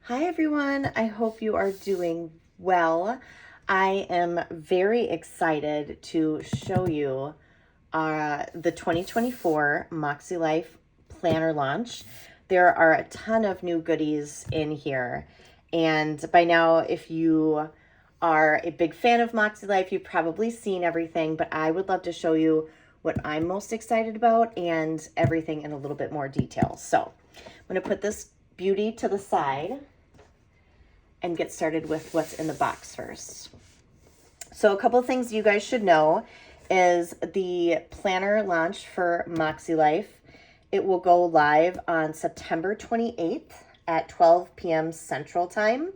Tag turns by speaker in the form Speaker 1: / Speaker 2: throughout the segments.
Speaker 1: Hi everyone, I hope you are doing well. I am very excited to show you the 2024 MakseLife planner launch. There are a ton of new goodies in here, and by now if you are a big fan of MakseLife, you've probably seen everything, but I would love to show you what I'm most excited about and everything in a little bit more detail. So I'm going to put this beauty to the side and get started with what's in the box first. So a couple of things you guys should know is the planner launch for MakseLife. It will go live on September 28th at 12 p.m. Central Time.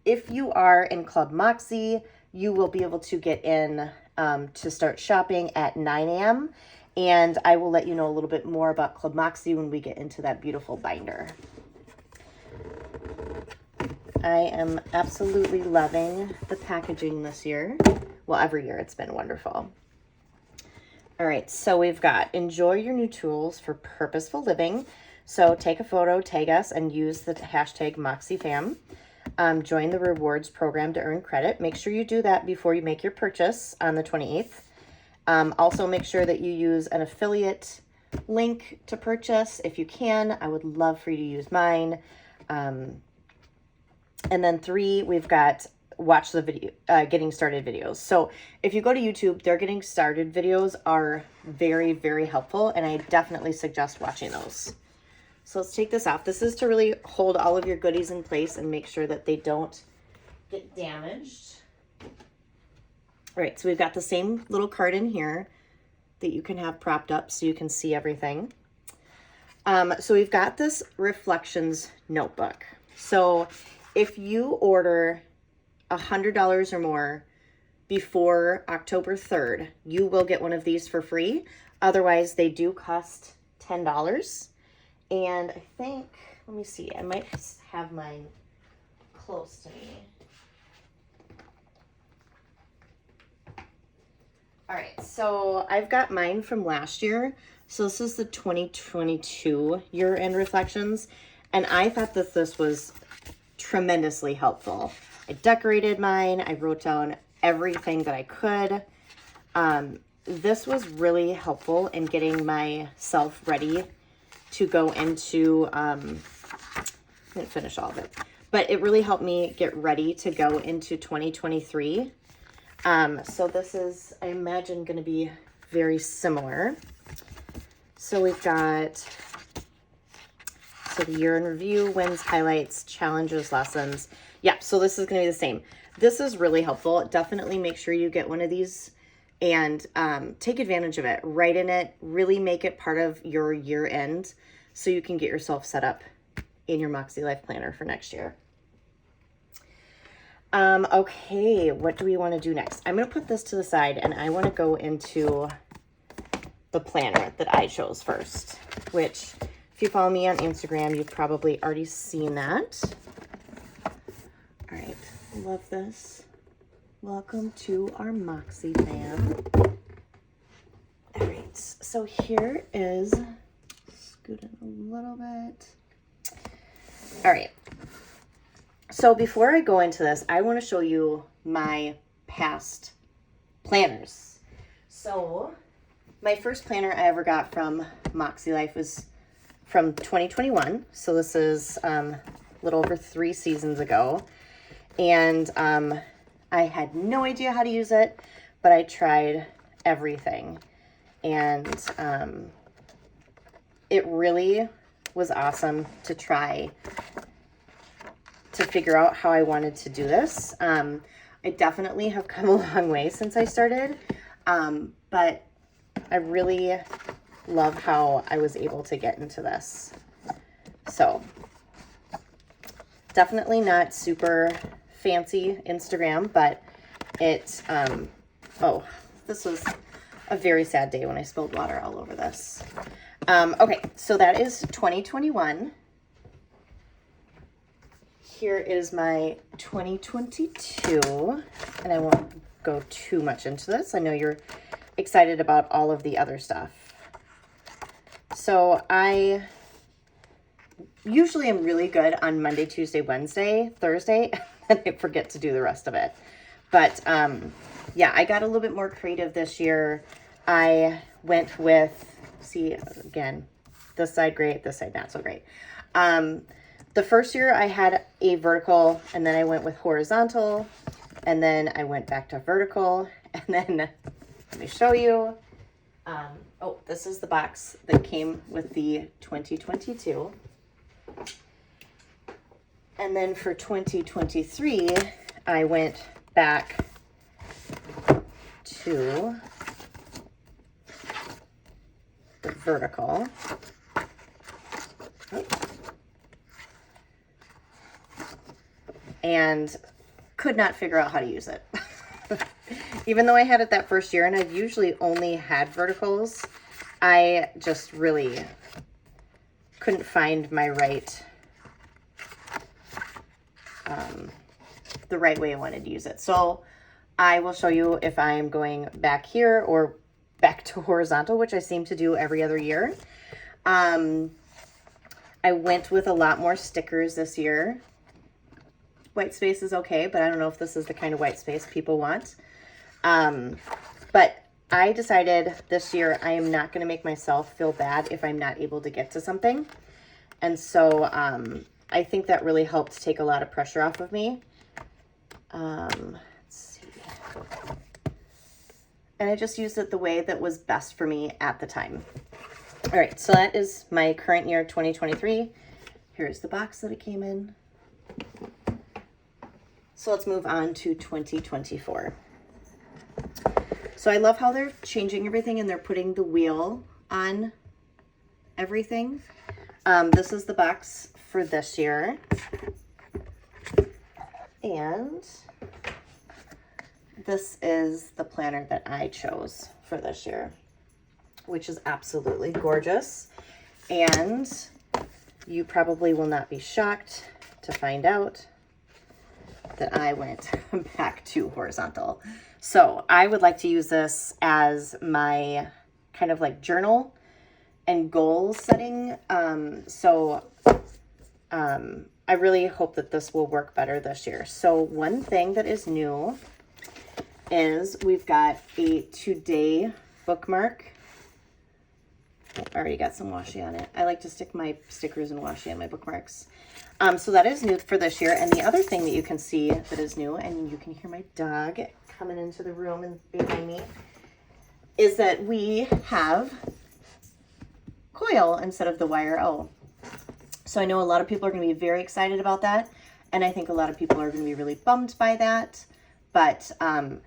Speaker 1: If you are in Club Moxie, you will be able to get in to start shopping at 9 a.m. And I will let you know a little bit more about Club Moxie when we get into that beautiful binder. I am absolutely loving the packaging this year. Well, every year it's been wonderful. All right, so we've got enjoy your new tools for purposeful living. So take a photo, tag us, and use the hashtag MoxieFam. Join the rewards program to earn credit. Make sure you do that before you make your purchase on the 28th. Also make sure that you use an affiliate link to purchase if you can. I would love for you to use mine. And then 3, we've got watch the video, getting started videos. So if you go to YouTube, their getting started videos are very, very helpful, and I definitely suggest watching those. So let's take this off. This is to really hold all of your goodies in place and make sure that they don't get damaged. All right, so we've got the same little card in here that you can have propped up so you can see everything. So we've got this reflections notebook. So if you order $100 or more before October 3rd, you will get one of these for free. Otherwise, they do cost $10. And I think, let me see, I might have mine close to me. All right, so I've got mine from last year. So this is the 2022 year-end reflections. And I thought that this was tremendously helpful. I decorated mine. I wrote down everything that I could. This was really helpful in getting myself ready to go into, I didn't finish all of it, but it really helped me get ready to go into 2023. So this is, I imagine, going to be very similar. So we've got, so the year in review, wins, highlights, challenges, lessons. Yeah, so this is going to be the same. This is really helpful. Definitely make sure you get one of these and take advantage of it. Write in it. Really make it part of your year end so you can get yourself set up in your MakseLife planner for next year. Okay, what do we want to do next? I'm going to put this to the side and I want to go into the planner that I chose first, which if you follow me on Instagram, you've probably already seen that. All right, love this. Welcome to our Moxie fam. All right, so here is, scoot in a little bit. All right, so before I go into this, I want to show you my past planners. So my first planner I ever got from MakseLife was from 2021. So this is a little over 3 seasons ago. And I had no idea how to use it, but I tried everything. And it really was awesome to try to figure out how I wanted to do this. I definitely have come a long way since I started, but I really love how I was able to get into this. So definitely not super fancy Instagram, but it, oh, this was a very sad day when I spilled water all over this. Okay, so that is 2021. Here is my 2022, and I won't go too much into this. I know you're excited about all of the other stuff. So I usually am really good on Monday, Tuesday, Wednesday, Thursday, and I forget to do the rest of it. But yeah, I got a little bit more creative this year. I went with, see, again, this side great, this side not so great. The first year I had a vertical, and then I went with horizontal, and then I went back to vertical, and then let me show you. Oh, this is the box that came with the 2022. And then for 2023, I went back to the vertical. And could not figure out how to use it. Even though I had it that first year, and I've usually only had verticals, I just really couldn't find my the right way I wanted to use it. So I will show you if I'm going back here or back to horizontal, which I seem to do every other year. I went with a lot more stickers this year. White space is okay, but I don't know if this is the kind of white space people want. But I decided this year I am not going to make myself feel bad if I'm not able to get to something. And so I think that really helped take a lot of pressure off of me. Let's see. And I just used it the way that was best for me at the time. All right, so that is my current year, 2023. Here's the box that it came in. So let's move on to 2024. So I love how they're changing everything and they're putting the wheel on everything. This is the box for this year. And this is the planner that I chose for this year, which is absolutely gorgeous. And you probably will not be shocked to find out that I went back to horizontal. So I would like to use this as my kind of like journal and goal setting. I really hope that this will work better this year. So one thing that is new is we've got a today bookmark. I already got some washi on it. I like to stick my stickers and washi on my bookmarks. So that is new for this year. And the other thing that you can see that is new, and you can hear my dog coming into the room and behind me, is that we have coil instead of the wire O. So I know a lot of people are going to be very excited about that. And I think a lot of people are going to be really bummed by that. But I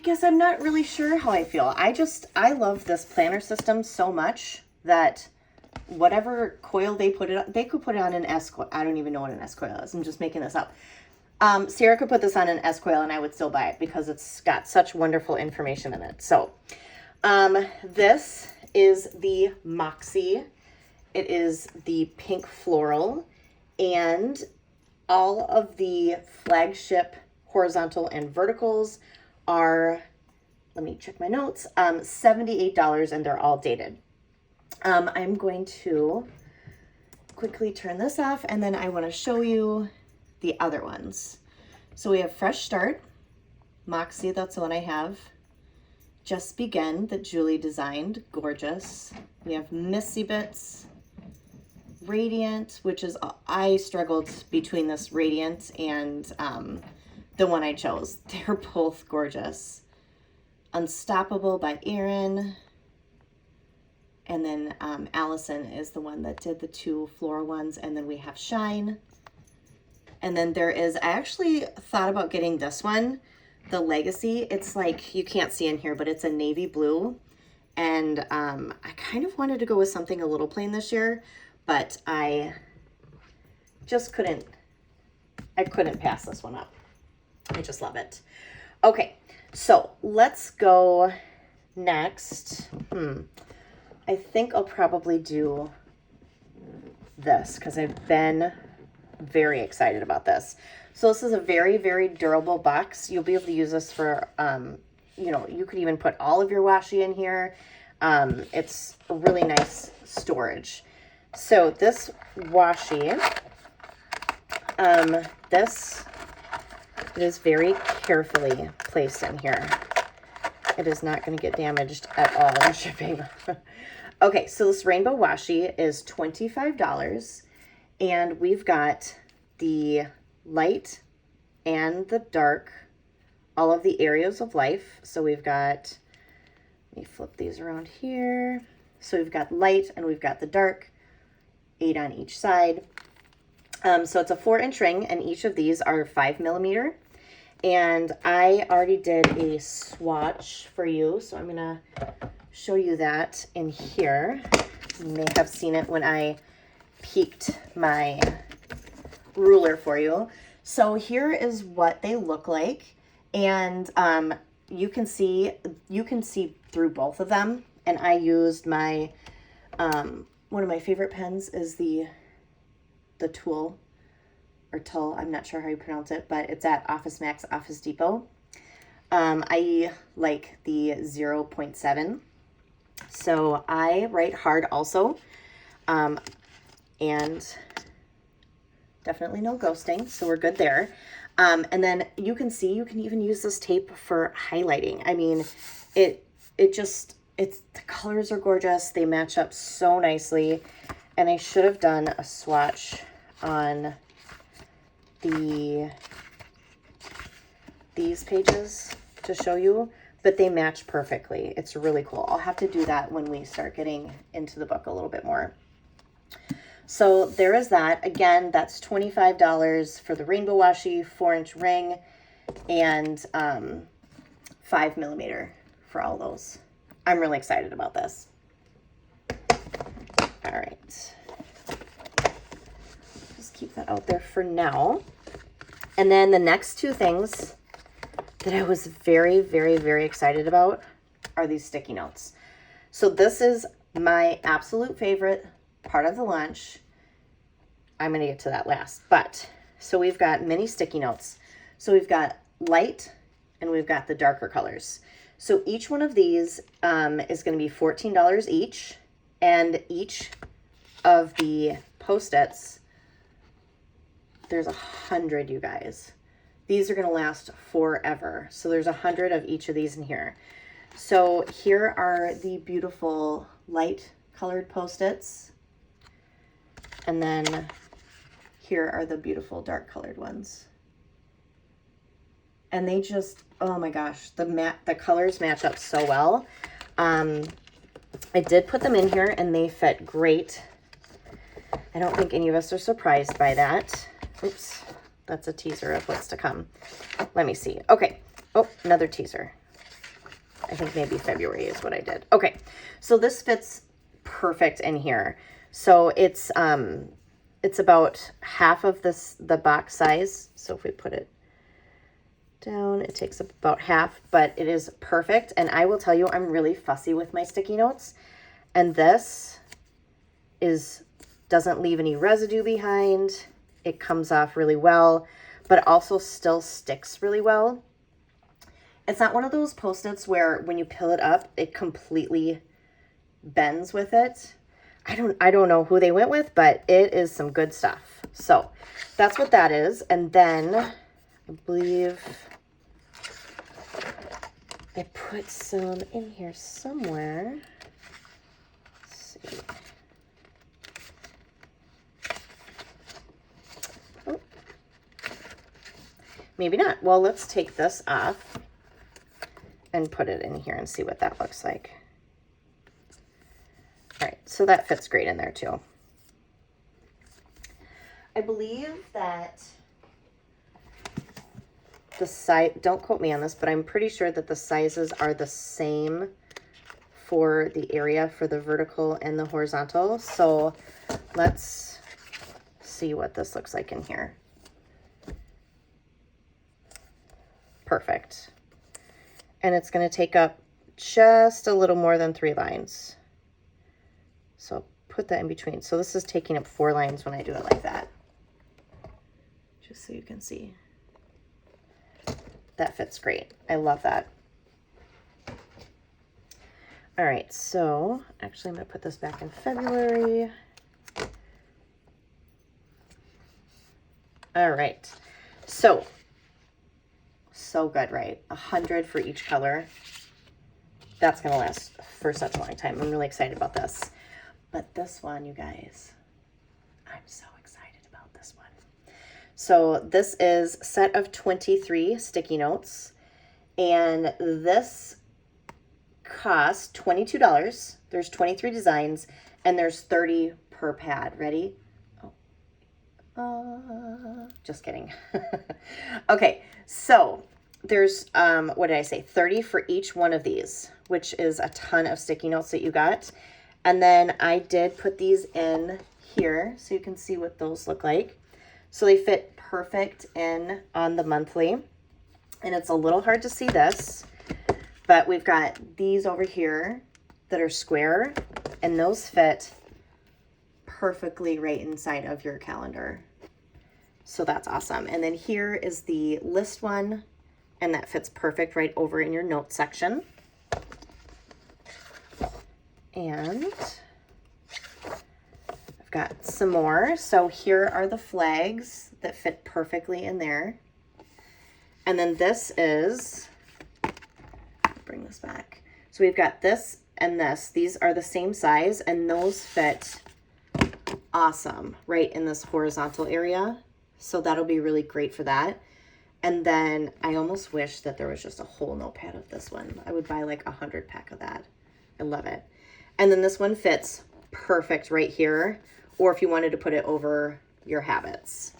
Speaker 1: guess I'm not really sure how I feel. I love this planner system so much that whatever coil they put it on, they could put it on an S coil. I don't even know what an S coil is. I'm just making this up. Sarah could put this on an S coil and I would still buy it because it's got such wonderful information in it. So this is the Moxie. It is the pink floral, and all of the flagship horizontal and verticals are, let me check my notes, $78, and they're all dated. I'm going to quickly turn this off, and then I want to show you the other ones. So we have Fresh Start, Moxie, that's the one I have. Just Begin, that Julie designed, gorgeous. We have Missy Bits, Radiant, which is, I struggled between this Radiant and the one I chose. They're both gorgeous. Unstoppable by Erin. And then Allison is the one that did the two floral ones. And then we have Shine. And then there is, I actually thought about getting this one, the Legacy. It's like, you can't see in here, but it's a navy blue. And I kind of wanted to go with something a little plain this year, but I just couldn't pass this one up. I just love it. Okay, so let's go next. I think I'll probably do this because I've been very excited about this. So this is a very, very durable box. You'll be able to use this for, you could even put all of your washi in here. It's a really nice storage. So this washi, this is very carefully placed in here. It is not going to get damaged at all in shipping. Okay, so this rainbow washi is $25, and we've got the light and the dark, all of the areas of life. So we've got, let me flip these around here. So we've got light and we've got the dark, 8 on each side. So it's a 4-inch ring, and each of these are 5mm. And I already did a swatch for you, so I'm gonna show you that in here. You may have seen it when I peeked my ruler for you. So here is what they look like, and you can see through both of them. And I used my one of my favorite pens is the Tool or Tull, I'm not sure how you pronounce it, but it's at Office Max Office Depot. I like the 0.7. So I write hard also, and definitely no ghosting, so we're good there. And then you can see, you can even use this tape for highlighting. I mean, the colors are gorgeous. They match up so nicely. And I should have done a swatch on these pages to show you, but they match perfectly. It's really cool. I'll have to do that when we start getting into the book a little bit more. So there is that. Again, that's $25 for the rainbow washi, 4-inch ring, and 5mm for all those. I'm really excited about this. All right. Just keep that out there for now. And then the next two things that I was very, very, very excited about are these sticky notes. So this is my absolute favorite part of the lunch. I'm going to get to that last. But so we've got mini sticky notes. So we've got light and we've got the darker colors. So each one of these is going to be $14 each. And each of the Post-its, there's 100, you guys. These are going to last forever. So there's 100 of each of these in here. So here are the beautiful light colored Post-its. And then here are the beautiful dark colored ones. And they just, oh my gosh, the colors match up so well. I did put them in here and they fit great. I don't think any of us are surprised by that. Oops, that's a teaser of what's to come. Let me see. Okay. Oh, another teaser. I think maybe February is what I did. Okay. So this fits perfect in here. So it's about half of the box size. So if we put it down, it takes up about half, but it is perfect. And I will tell you, I'm really fussy with my sticky notes, and this doesn't leave any residue behind. It comes off really well, but also still sticks really well. It's not one of those Post-its where when you peel it up, it completely bends with it. I don't know who they went with, but it is some good stuff. So that's what that is. And then I believe I put some in here somewhere. Let's see. Oh. Maybe not. Well, let's take this off and put it in here and see what that looks like. All right, so that fits great in there too. I believe that the size, don't quote me on this, but I'm pretty sure that the sizes are the same for the area for the vertical and the horizontal. So let's see what this looks like in here. Perfect. And it's going to take up just a little more than 3 lines. So put that in between. So this is taking up 4 lines when I do it like that. Just so you can see. That fits great. I love that. All right, so actually I'm going to put this back in February. All right. So good, right? 100 for each color. That's going to last for such a long time. I'm really excited about this. But this one, you guys, I'm so excited about this one. So this is a set of 23 sticky notes. And this costs $22. There's 23 designs, and there's 30 per pad. Ready? Just kidding. Okay, so there's, what did I say? 30 for each one of these, which is a ton of sticky notes that you got. And then I did put these in here so you can see what those look like. So they fit perfect in on the monthly. And it's a little hard to see this, but we've got these over here that are square, and those fit perfectly right inside of your calendar. So that's awesome. And then here is the list one, and that fits perfect right over in your notes section. And I've got some more. So here are the flags that fit perfectly in there. And then this is, bring this back. So we've got this and this. These are the same size, and those fit awesome right in this horizontal area. So that'll be really great for that. And then I almost wish that there was just a whole notepad of this one. I would buy like 100 pack of that. I love it. And then this one fits perfect right here, or if you wanted to put it over your habits.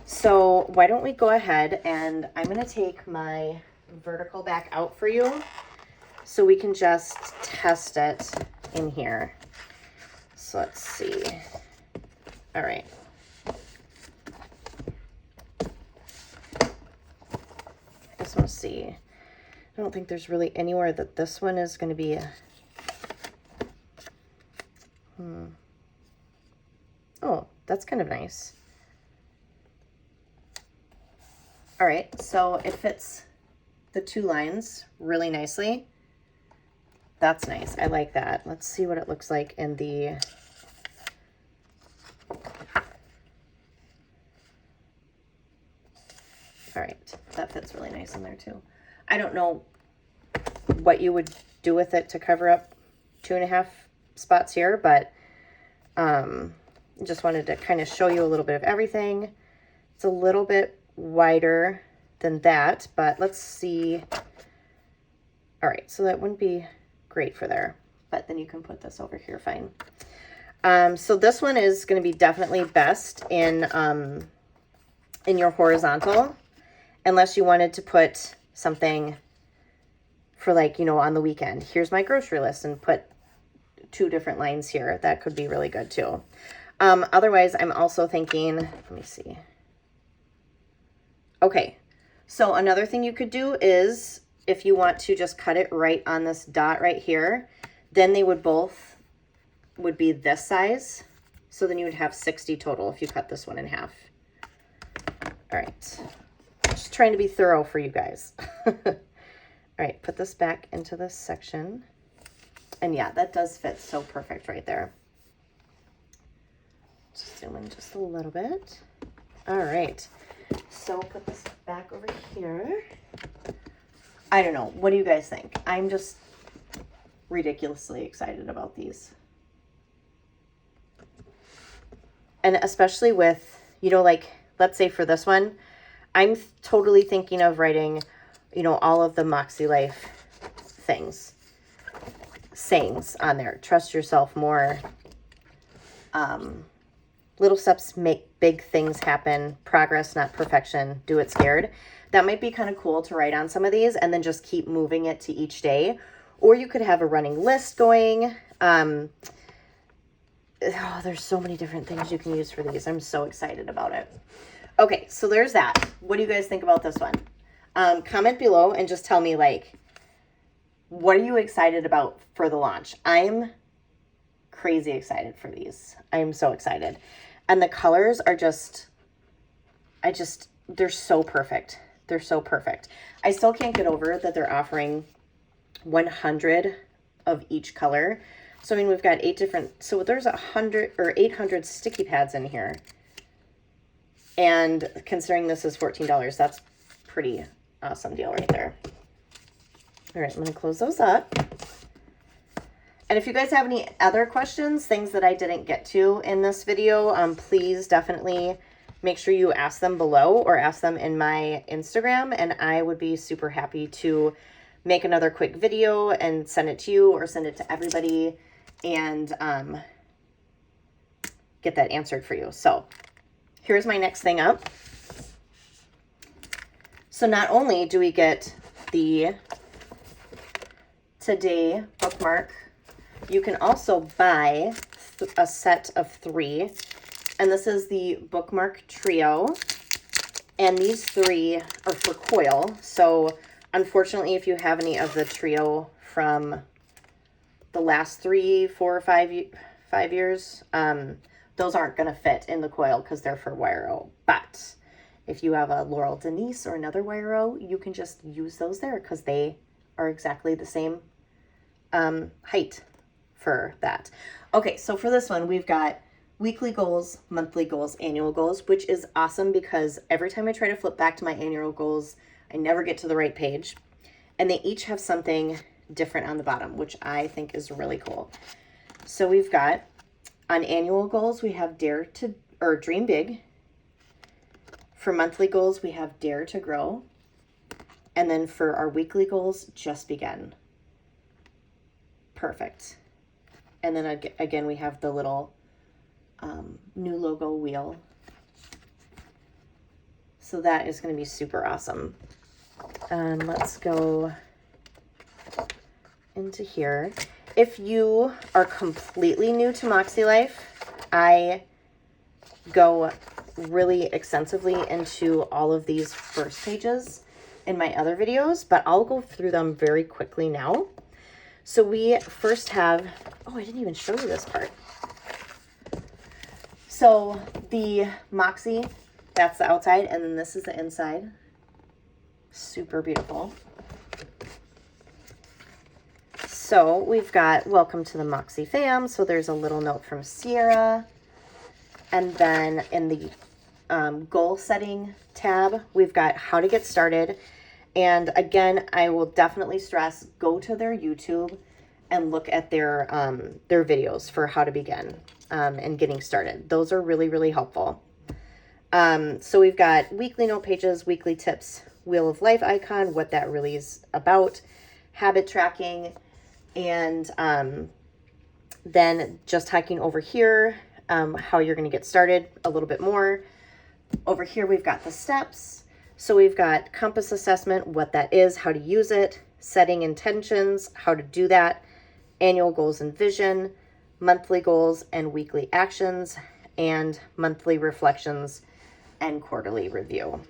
Speaker 1: So why don't we go ahead, and I'm going to take my vertical back out for you so we can just test it in here. So let's see. All right. I just want to see. I don't think there's really anywhere that this one is going to be. Oh, that's kind of nice. All right, so it fits the two lines really nicely. That's nice. I like that. Let's see what it looks like in the... All right, that fits really nice in there too. I don't know what you would do with it to cover up 2.5 spots here, but just wanted to kind of show you a little bit of everything. It's a little bit wider than that, but let's see. All right, so that wouldn't be great for there, but then you can put this over here fine. So this one is going to be definitely best in your horizontal, unless you wanted to put something for, like, you know, on the weekend. Here's my grocery list, and put 2 different lines here. That could be really good too. Otherwise, I'm also thinking, let me see. Okay, so another thing you could do is, if you want to just cut it right on this dot right here, then they would be this size. So then you would have 60 total if you cut this one in half. All right, just trying to be thorough for you guys. All right, put this back into this section. And yeah, that does fit so perfect right there. Just zoom in just a little bit. All right. So put this back over here. I don't know. What do you guys think? I'm just ridiculously excited about these. And especially with, you know, like, let's say for this one, I'm totally thinking of writing, you know, all of the MakseLife things, sayings on there. Trust yourself more. Little steps make big things happen. Progress, not perfection. Do it scared. That might be kind of cool to write on some of these, and then just keep moving it to each day. Or you could have a running list going. There's so many different things you can use for these. I'm so excited about it. Okay, so there's that. What do you guys think about this one? Comment below and just tell me, like, what are you excited about for the launch? I'm crazy excited for these. I'm so excited. And the colors are just, they're so perfect. They're so perfect. I still can't get over that they're offering 100 of each color. So, I mean, we've got 8 different, so there's 100 or 800 sticky pads in here. And considering this is $14, that's pretty awesome deal right there. All right, I'm going to close those up. And if you guys have any other questions, things that I didn't get to in this video, please definitely make sure you ask them below or ask them in my Instagram, and I would be super happy to make another quick video and send it to you or send it to everybody and get that answered for you. So here's my next thing up. So not only do we get the Today bookmark, you can also buy a set of 3. And this is the Bookmark Trio. And these 3 are for coil. So unfortunately, if you have any of the trio from the last 3, 4, or 5 years, those aren't going to fit in the coil because they're for wire-o. But if you have a Laurel Denise or another wire-o, you can just use those there because they are exactly the same height for that. Okay, so for this one, we've got weekly goals, monthly goals, annual goals, which is awesome because every time I try to flip back to my annual goals, I never get to the right page. And they each have something different on the bottom, which I think is really cool. So we've got, on annual goals, we have Dream Big. For monthly goals, we have Dare to Grow. And then for our weekly goals, Just Begin. Perfect. And then again, we have the little new logo wheel. So that is going to be super awesome. Let's go into here. If you are completely new to MakseLife, I go really extensively into all of these first pages in my other videos, but I'll go through them very quickly now. So we first have, oh, I didn't even show you this part. So the Moxie, that's the outside, and then this is the inside. Super beautiful. So we've got welcome to the Moxie fam. So there's a little note from Sierra. And then in the goal setting tab, we've got how to get started. And again, I will definitely stress, go to their YouTube and look at their videos for how to begin and getting started. Those are really, really helpful. So we've got weekly note pages, weekly tips, Wheel of Life icon, what that really is about, habit tracking, and then just hiking over here, how you're going to get started a little bit more. Over here, we've got the steps. So we've got compass assessment, what that is, how to use it, setting intentions, how to do that, annual goals and vision, monthly goals and weekly actions, and monthly reflections and quarterly review.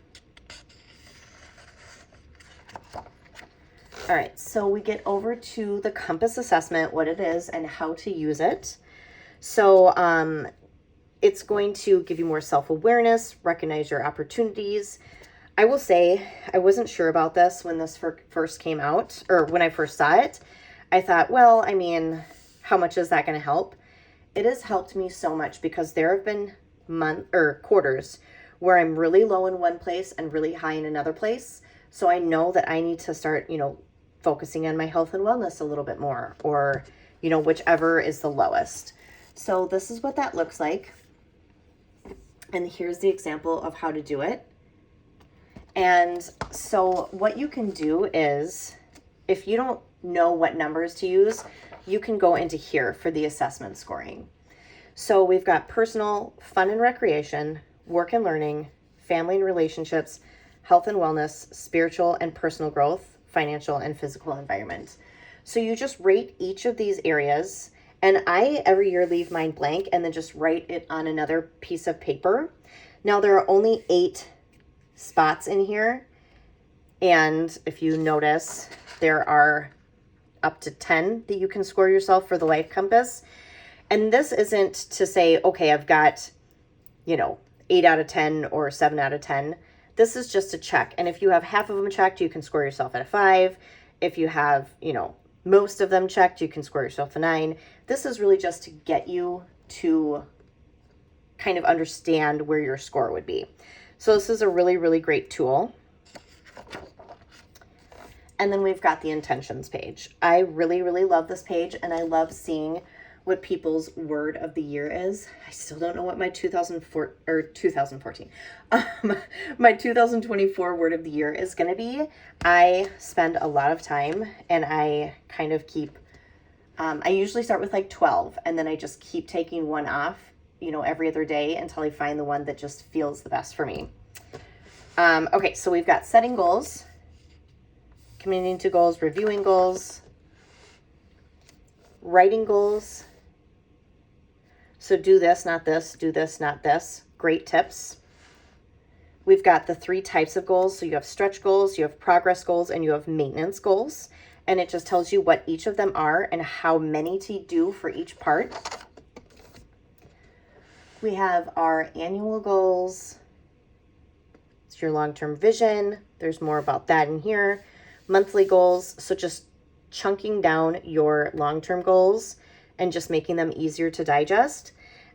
Speaker 1: All right, so we get over to the compass assessment, what it is and how to use it. So it's going to give you more self-awareness, recognize your opportunities. I will say, I wasn't sure about this when this first came out, or when I first saw it. I thought, well, I mean, how much is that going to help? It has helped me so much because there have been quarters where I'm really low in one place and really high in another place. So I know that I need to start, focusing on my health and wellness a little bit more, or, whichever is the lowest. So this is what that looks like. And here's the example of how to do it. And so what you can do is, if you don't know what numbers to use, you can go into here for the assessment scoring. So we've got personal, fun and recreation, work and learning, family and relationships, health and wellness, spiritual and personal growth, financial and physical environment. So you just rate each of these areas, and I every year leave mine blank and then just write it on another piece of paper. Now there are only 8 spots in here, and if you notice, there are up to 10 that you can score yourself for the life compass. And this isn't to say, okay, I've got 8 out of 10 or 7 out of 10. This is just a check, and if you have half of them checked, you can score yourself at a 5. If you have most of them checked, you can score yourself a 9. This is really just to get you to kind of understand where your score would be. So this is a really, really great tool. And then we've got the intentions page. I really, really love this page, and I love seeing what people's word of the year is. I still don't know what my 2014, my 2024 word of the year is going to be. I spend a lot of time, and I kind of keep, I usually start with like 12, and then I just keep taking one off, you know, every other day until I find the one that just feels the best for me. Okay, so we've got setting goals, committing to goals, reviewing goals, writing goals. So do this, not this, do this, not this. Great tips. We've got the 3 types of goals. So you have stretch goals, you have progress goals, and you have maintenance goals. And it just tells you what each of them are and how many to do for each part. We have our annual goals. It's your long-term vision. There's more about that in here. Monthly goals. So just chunking down your long-term goals and just making them easier to digest.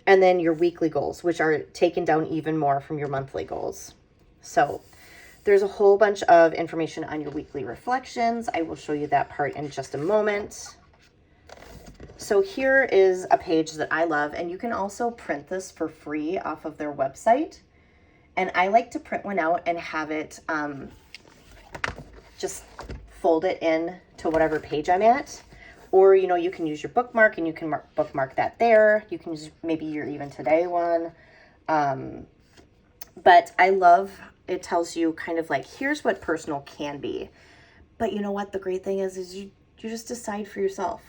Speaker 1: And then your weekly goals, which are taken down even more from your monthly goals. So there's a whole bunch of information on your weekly reflections. I will show you that part in just a moment. So here is a page that I love, and you can also print this for free off of their website. And I like to print one out and have it just fold it in to whatever page I'm at. Or, you know, you can use your bookmark and you can bookmark that there. You can use maybe your even today one. But I love, it tells you kind of like, here's what personal can be. But you know what? The great thing is you just decide for yourself.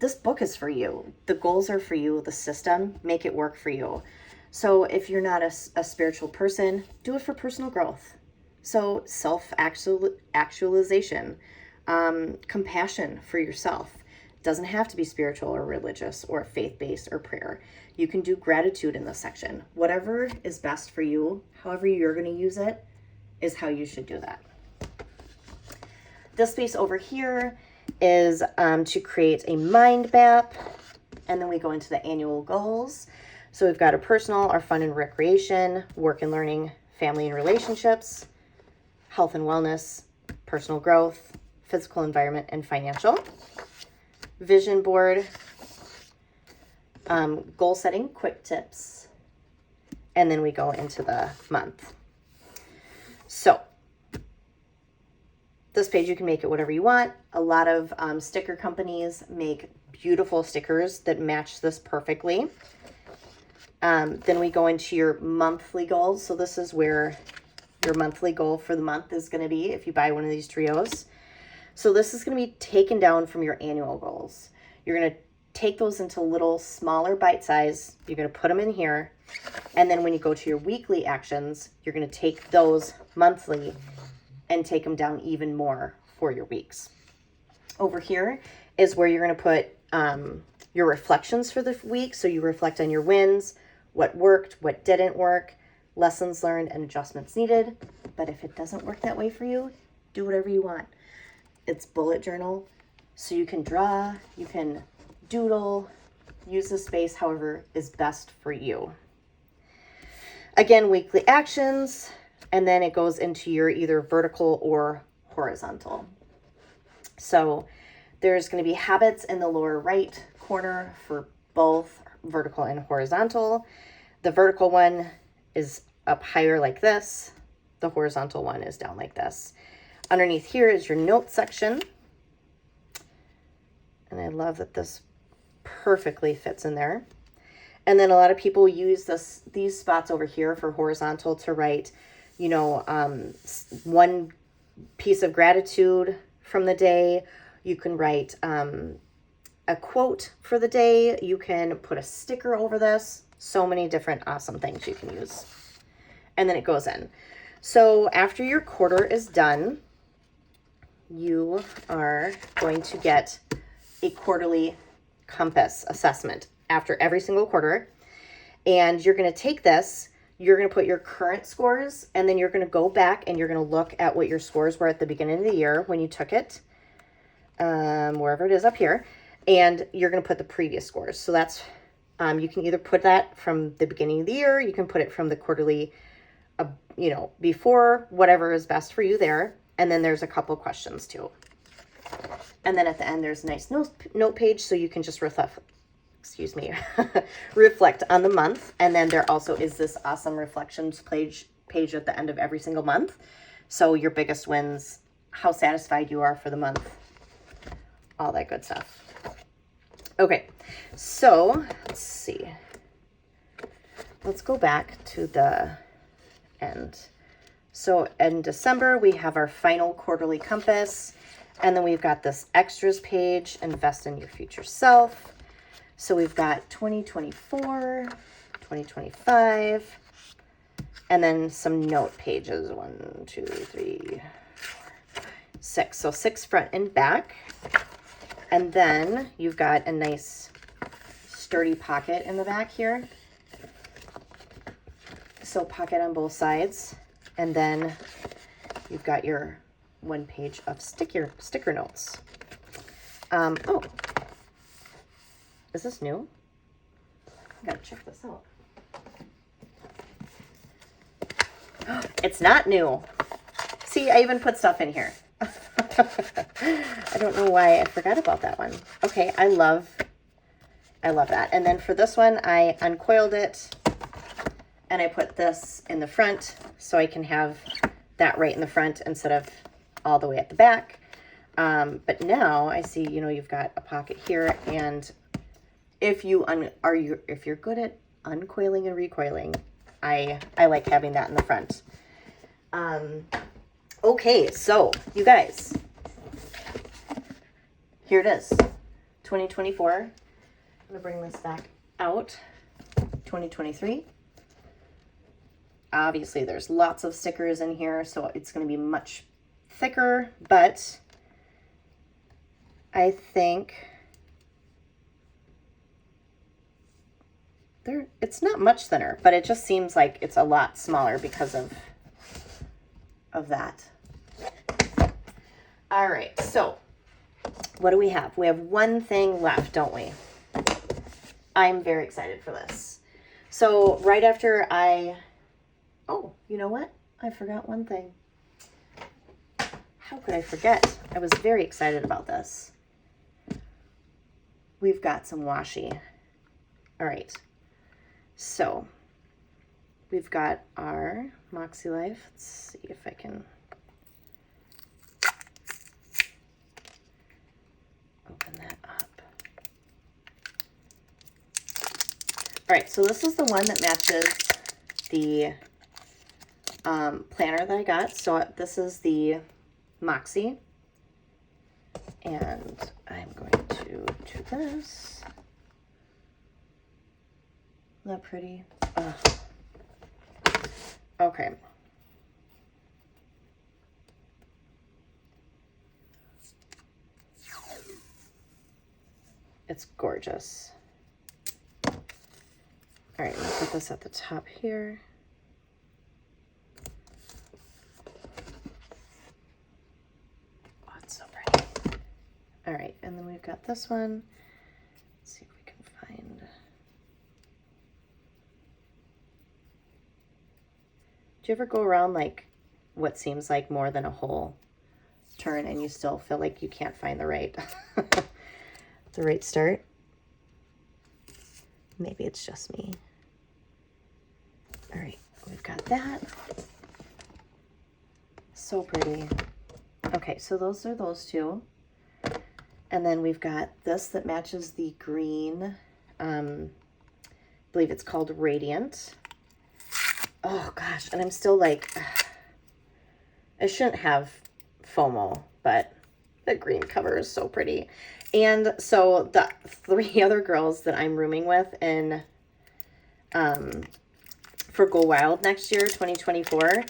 Speaker 1: This book is for you. The goals are for you. The system, make it work for you. So if you're not a spiritual person, do it for personal growth. So self-actualization, compassion for yourself. It doesn't have to be spiritual or religious or faith-based or prayer. You can do gratitude in this section. Whatever is best for you, however you're going to use it, is how you should do that. This space over here is to create a mind map. And then we go into the annual goals. So we've got our personal, our fun and recreation, work and learning, family and relationships, health and wellness, personal growth, physical environment, and financial. Vision board, goal setting, quick tips, and then we go into the month. So this page, you can make it whatever you want. A lot of sticker companies make beautiful stickers that match this perfectly. Then we go into your monthly goals. So this is where your monthly goal for the month is going to be if you buy one of these trios. So this is going to be taken down from your annual goals. You're going to take those into little smaller bite size. You're going to put them in here. And then when you go to your weekly actions, you're going to take those monthly and take them down even more for your weeks. Over here is where you're going to put your reflections for the week. So you reflect on your wins, what worked, what didn't work, lessons learned, and adjustments needed. But if it doesn't work that way for you, do whatever you want. It's bullet journal, so you can draw, you can doodle, use the space however is best for you. Again, weekly actions, and then it goes into your either vertical or horizontal. So there's going to be habits in the lower right corner for both vertical and horizontal. The vertical one is up higher like this. The horizontal one is down like this. Underneath here is your notes section. And I love that this perfectly fits in there. And then a lot of people use these spots over here for horizontal to write, you know, one piece of gratitude from the day. You can write a quote for the day. You can put a sticker over this. So many different awesome things you can use. And then it goes in. So after your quarter is done, you are going to get a quarterly compass assessment after every single quarter. And you're going to take this, you're going to put your current scores, and then you're going to go back and you're going to look at what your scores were at the beginning of the year when you took it, wherever it is up here, and you're going to put the previous scores. So that's You can either put that from the beginning of the year, you can put it from the quarterly, you know, before, whatever is best for you there. And then there's a couple questions too. And then at the end, there's a nice note page, so you can just reflect on the month. And then there also is this awesome reflections page at the end of every single month. So your biggest wins, how satisfied you are for the month, all that good stuff. Okay, so let's see. Let's go back to the end. So in December, we have our final quarterly compass, and then we've got this extras page, invest in your future self. So we've got 2024, 2025, and then some note pages, 1, 2, 3, 4, 6. So 6 front and back. And then you've got a nice sturdy pocket in the back here. So pocket on both sides. And then you've got your 1 page of sticker notes. Oh, is this new? I gotta check this out. It's not new. See, I even put stuff in here. I don't know why I forgot about that one. Okay, I love that. And then for this one, I uncoiled it and I put this in the front so I can have that right in the front instead of all the way at the back. But now I see, you know, you've got a pocket here, and if you're good at uncoiling and recoiling, I like having that in the front. Okay, so you guys, here it is, 2024. I'm gonna bring this back out. 2023. Obviously, there's lots of stickers in here, so it's gonna be much thicker, but I think it's not much thinner, but it just seems like it's a lot smaller because of that. All right, so what do we have? We have one thing left, don't we? I'm very excited for this. So right after oh, you know what? I forgot one thing. How could I forget? I was very excited about this. We've got some washi. All right, so we've got our MakseLife. Let's see if I can open that up. All right, so this is the one that matches the planner that I got. So this is the Moxie, and I'm going to do this. Isn't that pretty? Ugh. Okay. It's gorgeous. All right, let's put this at the top here. Oh, it's so pretty. All right, and then we've got this one. Let's see if we can find. Do you ever go around like what seems like more than a whole turn and you still feel like you can't find the right the right start? Maybe it's just me. All right, we've got that. So pretty. Okay, so those are those two. And then we've got this that matches the green. I believe it's called Radiant. Oh gosh, and I'm still like, I shouldn't have FOMO, but the green cover is so pretty. And so the 3 other girls that I'm rooming with in for Go Wild next year, 2024,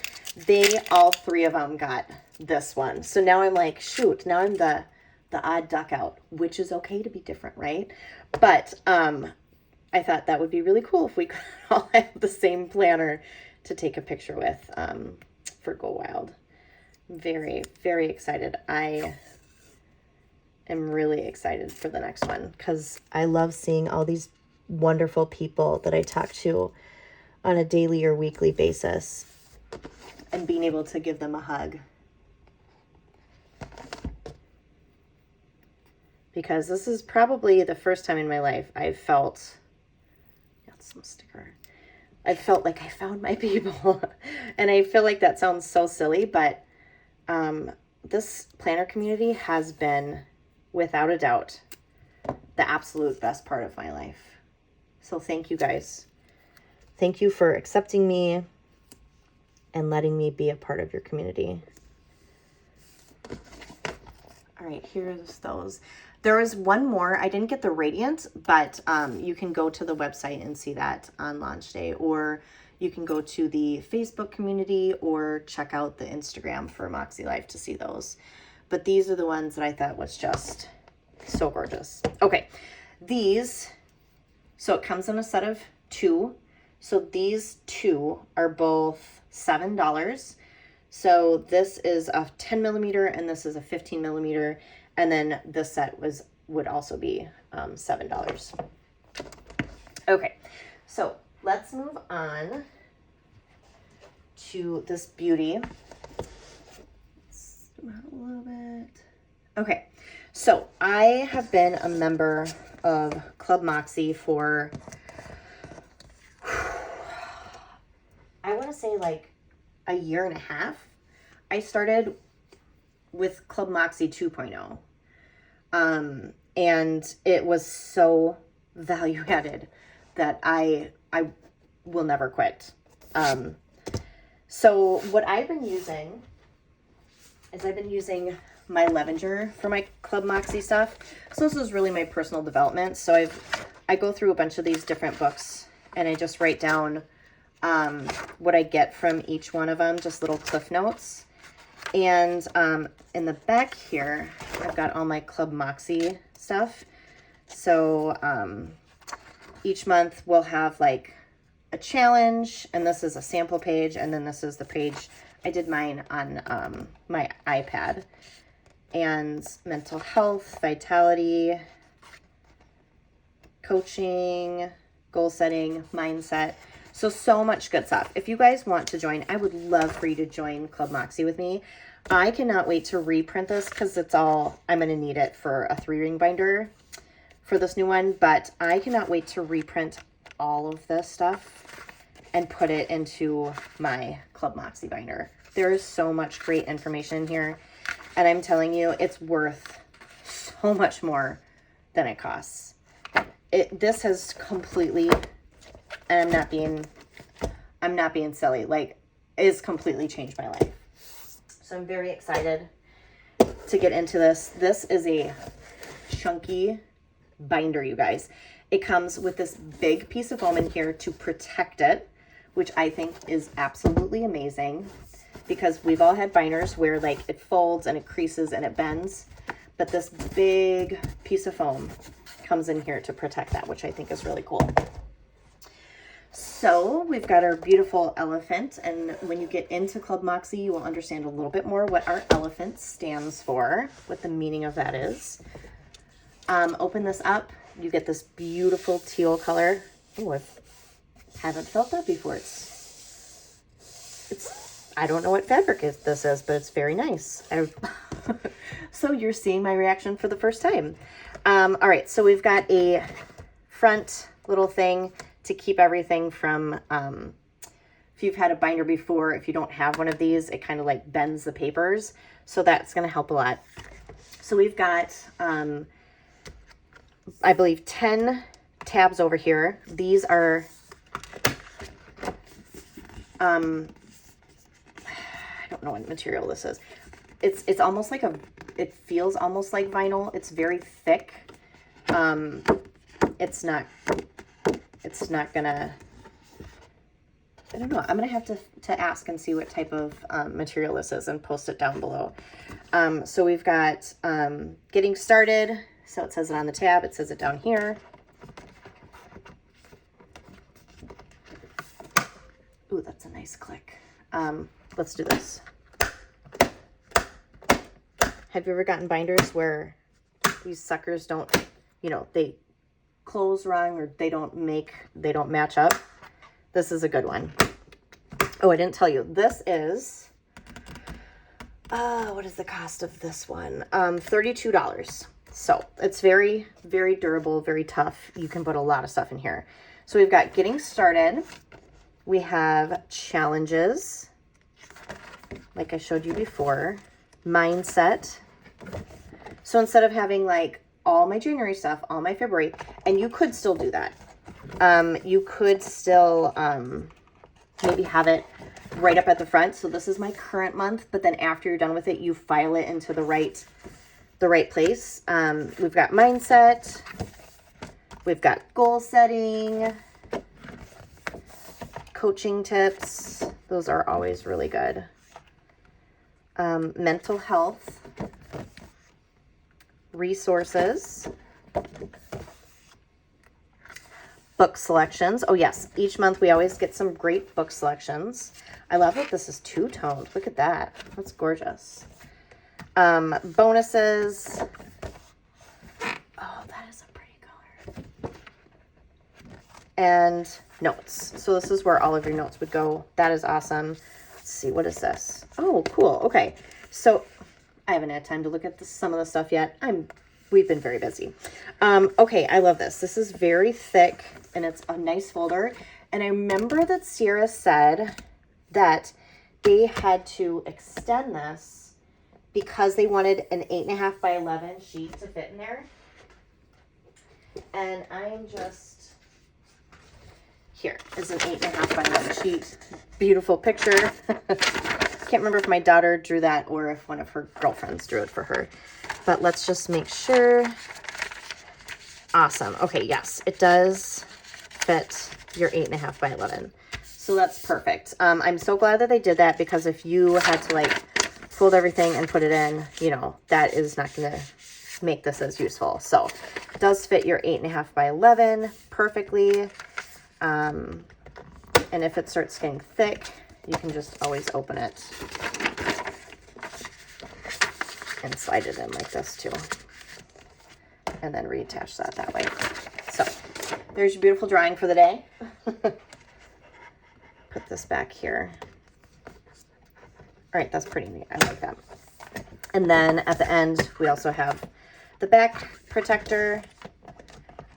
Speaker 1: they all 3 of them got this one. So now I'm like, shoot, now I'm the odd duck out, which is okay to be different, right? But I thought that would be really cool if we could all have the same planner to take a picture with for Go Wild. Very, very excited. I am really excited for the next one because I love seeing all these wonderful people that I talk to on a daily or weekly basis, and being able to give them a hug. Because this is probably the first time in my life I've felt, that's some sticker, I felt like I found my people. And I feel like that sounds so silly, but this planner community has been, without a doubt, the absolute best part of my life. So thank you guys. Thank you for accepting me and letting me be a part of your community. All right, here's those. There is one more. I didn't get the Radiant, but you can go to the website and see that on launch day, or you can go to the Facebook community or check out the Instagram for MakseLife to see those. But these are the ones that I thought was just so gorgeous. Okay, these, so it comes in a set of 2. So these 2 are both $7. So this is a 10 millimeter and this is a 15 millimeter. And then this set would also be $7. Okay, so let's move on to this beauty. Let's zoom out a little bit. Okay, so I have been a member of Club Moxie for, I want to say like a year and a half. I started with Club Moxie 2.0. And it was so value added that I will never quit. So what I've been using is I've been using my Levenger for my Club Moxie stuff. So this is really my personal development. So I go through a bunch of these different books and I just write down what I get from each one of them, just little cliff notes. And in the back here, I've got all my Club Moxie stuff. So each month we'll have like a challenge, and this is a sample page, and then this is the page. I did mine on my iPad. And mental health, vitality, coaching, goal setting, mindset. So much good stuff. If you guys want to join, I would love for you to join Club Moxie with me. I cannot wait to reprint this because I'm going to need it for a 3-ring binder for this new one. But I cannot wait to reprint all of this stuff and put it into my Club Moxie binder. There is so much great information in here. And I'm telling you, it's worth so much more than it costs. This has completely... And I'm not being silly, like, it's completely changed my life. So I'm very excited to get into this. This is a chunky binder, you guys. It comes with this big piece of foam in here to protect it, which I think is absolutely amazing, because we've all had binders where like it folds and it creases and it bends, but this big piece of foam comes in here to protect that, which I think is really cool. So we've got our beautiful elephant, and when you get into Club Moxie, you will understand a little bit more what our elephant stands for, what the meaning of that is. Open this up, you get this beautiful teal color. Oh, I haven't felt that before. I don't know what fabric this is, but it's very nice. So you're seeing my reaction for the first time. All right, so we've got a front little thing to keep everything from, if you've had a binder before, if you don't have one of these, it kind of like bends the papers. So that's going to help a lot. So we've got, I believe 10 tabs over here. These are, I don't know what material this is. It's almost like it feels almost like vinyl. It's very thick. It's not gonna, I don't know. I'm gonna have to ask and see what type of material this is and post it down below. So we've got getting started. So it says it on the tab. It says it down here. Ooh, that's a nice click. Let's do this. Have you ever gotten binders where these suckers don't, they clothes wrong or they don't match up, this is a good one. Oh, I didn't tell you. This is, what is the cost of this one? $32. So it's very, very durable, very tough. You can put a lot of stuff in here. So we've got getting started. We have challenges, like I showed you before, mindset. So instead of having like all my January stuff, all my February, and you could still do that. You could still maybe have it right up at the front. So this is my current month, but then after you're done with it, you file it into the right place. We've got mindset. We've got goal setting, coaching tips. Those are always really good. Mental health, resources, book selections. Oh yes, each month we always get some great book selections. I love that this is two-toned. Look at that. That's gorgeous. Bonuses. Oh, that is a pretty color. And notes. So this is where all of your notes would go. That is awesome. Let's see, what is this? Oh, cool. Okay. So I haven't had time to look at some of the stuff yet. We've been very busy. Okay, I love this. This is very thick and it's a nice folder. And I remember that Sierra said that they had to extend this because they wanted an 8.5 by 11 sheet to fit in there. And I'm just, here is an 8.5 by 11 sheet. Beautiful picture. Can't remember if my daughter drew that or if one of her girlfriends drew it for her. But let's just make sure. Awesome. Okay, yes, it does fit your 8.5 by 11. So that's perfect. I'm so glad that they did that because if you had to like fold everything and put it in, you know, that is not going to make this as useful. So it does fit your 8.5 by 11 perfectly. And if it starts getting thick, you can just always open it and slide it in like this too. And then reattach that way. So there's your beautiful drawing for the day. Put this back here. All right, that's pretty neat. I like that. And then at the end, we also have the back protector.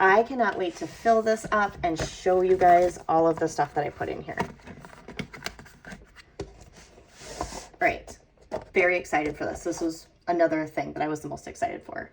Speaker 1: I cannot wait to fill this up and show you guys all of the stuff that I put in here. All right, very excited for this. This was another thing that I was the most excited for.